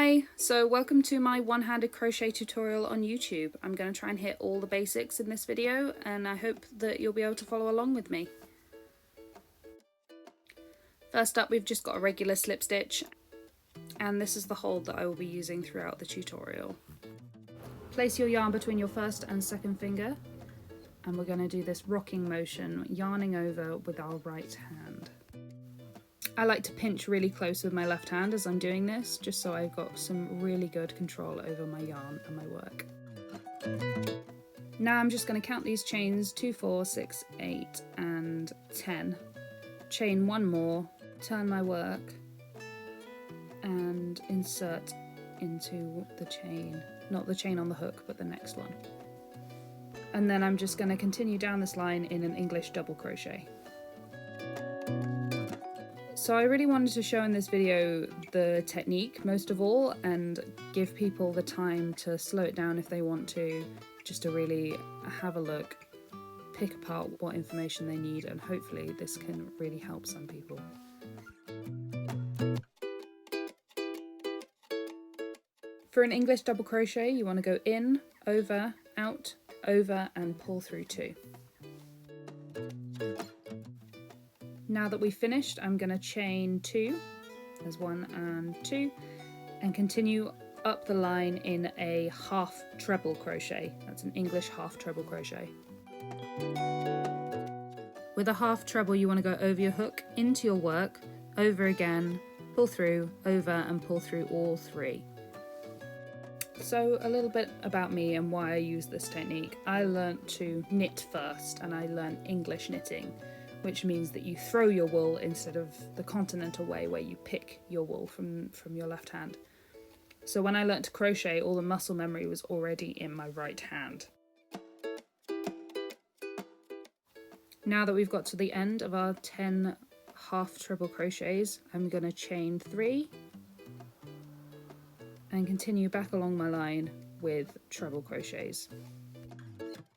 Hi, so welcome to my one-handed crochet tutorial on YouTube. I'm going to try and hit all the basics in this video and I hope that you'll be able to follow along with me. First up, we've just got a regular slip stitch and this is the hold that I will be using throughout the tutorial. Place your yarn between your first and second finger and we're going to do this rocking motion, yarning over with our right hand. I like to pinch really close with my left hand as I'm doing this, just so I've got some really good control over my yarn and my work. Now I'm just going to count these chains 2, 4, 6, 8 and 10. Chain one more, turn my work and insert into the chain, not the chain on the hook but the next one. And then I'm just going to continue down this line in an English double crochet. So I really wanted to show in this video the technique most of all and give people the time to slow it down if they want to, just to really have a look, pick apart what information they need, and hopefully this can really help some people. For an English double crochet you want to go in, over, out, over and pull through 2. Now that we've finished, I'm going to chain 2, there's 1 and 2, and continue up the line in a half treble crochet. That's an English half treble crochet. With a half treble you want to go over your hook, into your work, over again, pull through, over and pull through all 3. So a little bit about me and why I use this technique. I learnt to knit first and I learnt English knitting, which means that you throw your wool instead of the continental way where you pick your wool from your left hand. So when I learnt to crochet, all the muscle memory was already in my right hand. Now that we've got to the end of our 10 half treble crochets, I'm going to chain 3 and continue back along my line with treble crochets.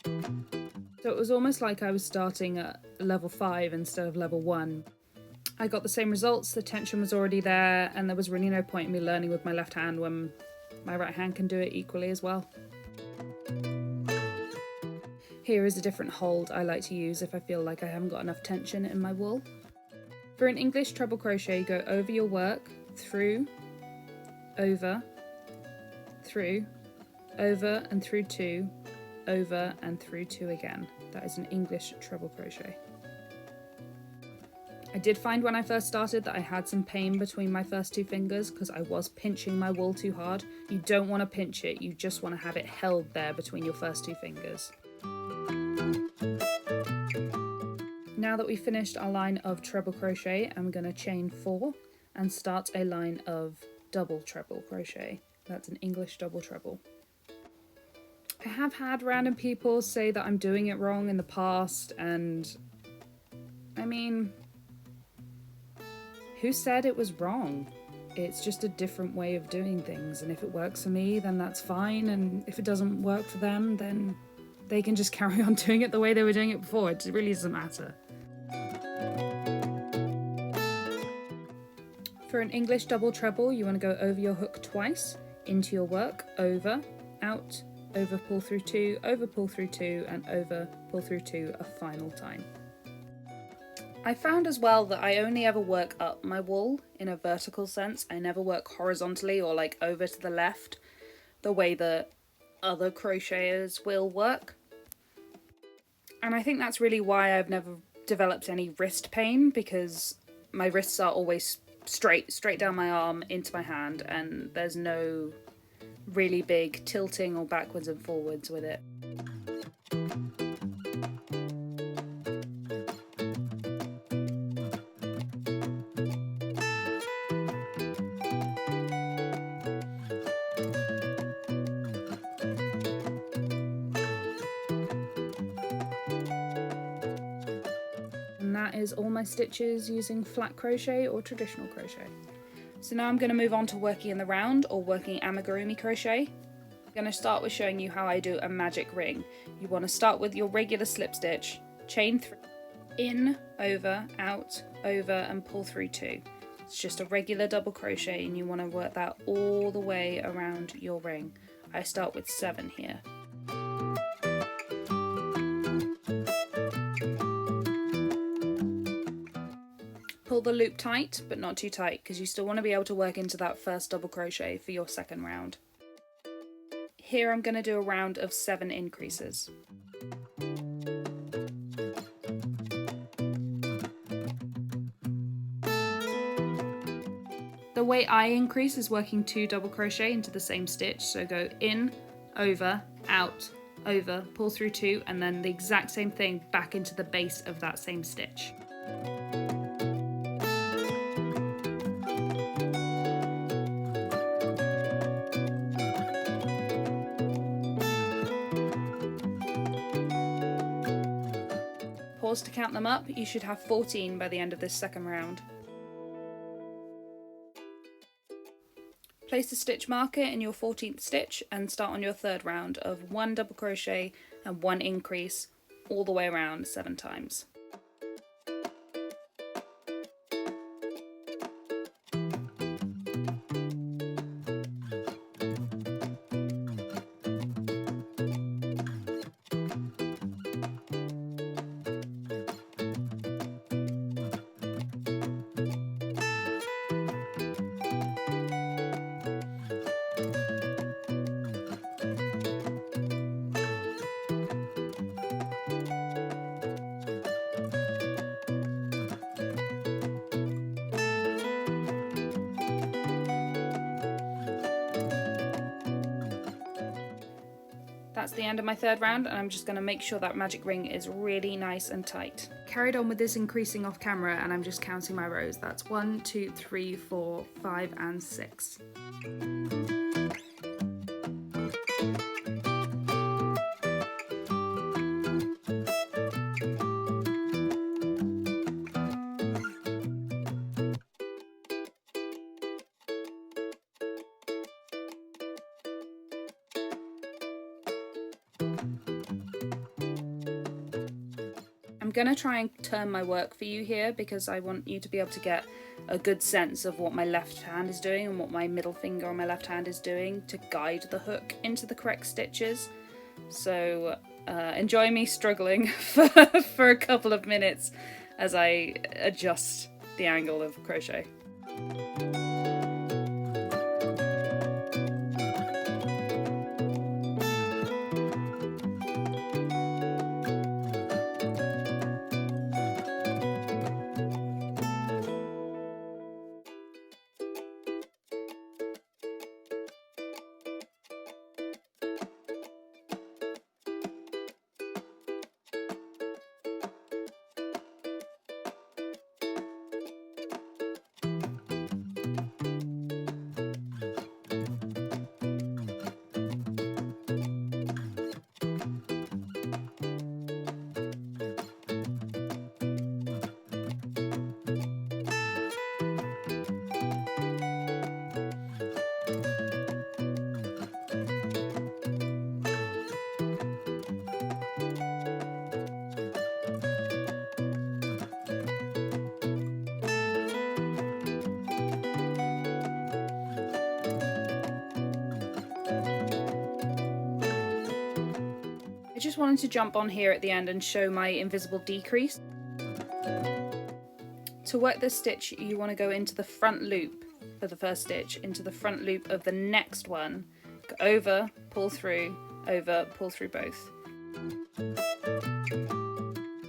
So it was almost like I was starting at level 5 instead of level 1. I got the same results, the tension was already there, and there was really no point in me learning with my left hand when my right hand can do it equally as well. Here is a different hold I like to use if I feel like I haven't got enough tension in my wool. For an English treble crochet, go over your work, through, over, through, over and through 2, over and through 2 again. That is an English treble crochet. I did find when I first started that I had some pain between my first 2 fingers because I was pinching my wool too hard. You don't want to pinch it, you just want to have it held there between your first 2 fingers. Now that we've finished our line of treble crochet, I'm going to chain 4 and start a line of double treble crochet. That's an English double treble. I have had random people say that I'm doing it wrong in the past, and I mean, who said it was wrong? It's just a different way of doing things, and if it works for me then that's fine, and if it doesn't work for them then they can just carry on doing it the way they were doing it before. It really doesn't matter. For an English double treble you want to go over your hook twice, into your work, over, out, over pull through 2, over pull through 2 and over pull through 2 a final time. I found as well that I only ever work up my wool in a vertical sense. I never work horizontally or like over to the left the way that other crocheters will work. And I think that's really why I've never developed any wrist pain, because my wrists are always straight down my arm into my hand and there's no really big tilting or backwards and forwards with it. And that is all my stitches using flat crochet or traditional crochet. So now I'm going to move on to working in the round or working amigurumi crochet. I'm going to start with showing you how I do a magic ring. You want to start with your regular slip stitch, chain 3, in, over, out, over and pull through 2. It's just a regular double crochet, and you want to work that all the way around your ring. I start with 7 here. Pull the loop tight, but not too tight, because you still want to be able to work into that first double crochet for your second round. Here I'm going to do a round of 7 increases. The way I increase is working 2 double crochet into the same stitch, so go in, over, out, over, pull through 2, and then the exact same thing back into the base of that same stitch. Pause to count them up. You should have 14 by the end of this second round. Place the stitch marker in your 14th stitch and start on your third round of 1 double crochet and 1 increase all the way around 7 times. That's the end of my third round, and I'm just going to make sure that magic ring is really nice and tight. Carried on with this increasing off camera, and I'm just counting my rows. That's 1, 2, 3, 4, 5 and 6. I'm going to try and turn my work for you here, because I want you to be able to get a good sense of what my left hand is doing and what my middle finger on my left hand is doing to guide the hook into the correct stitches. So enjoy me struggling for a couple of minutes as I adjust the angle of crochet. I just wanted to jump on here at the end and show my invisible decrease. To work this stitch, you want to go into the front loop for the first stitch, into the front loop of the next one, go over, pull through, over, pull through both.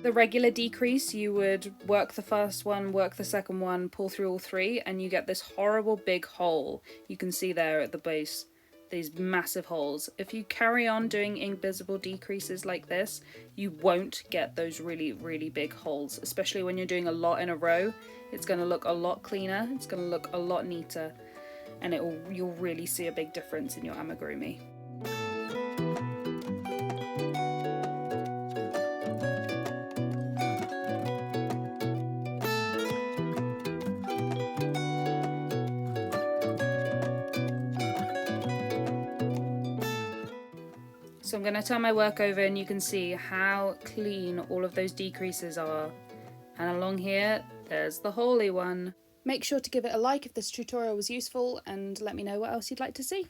The regular decrease, you would work the first one, work the second one, pull through all 3, and you get this horrible big hole. You can see there at the base, these massive holes. If you carry on doing invisible decreases like this, you won't get those really, really big holes, especially when you're doing a lot in a row. It's going to look a lot cleaner, it's going to look a lot neater, and you'll really see a big difference in your amigurumi. So I'm going to turn my work over, and you can see how clean all of those decreases are. And along here, there's the holy one. Make sure to give it a like if this tutorial was useful and let me know what else you'd like to see.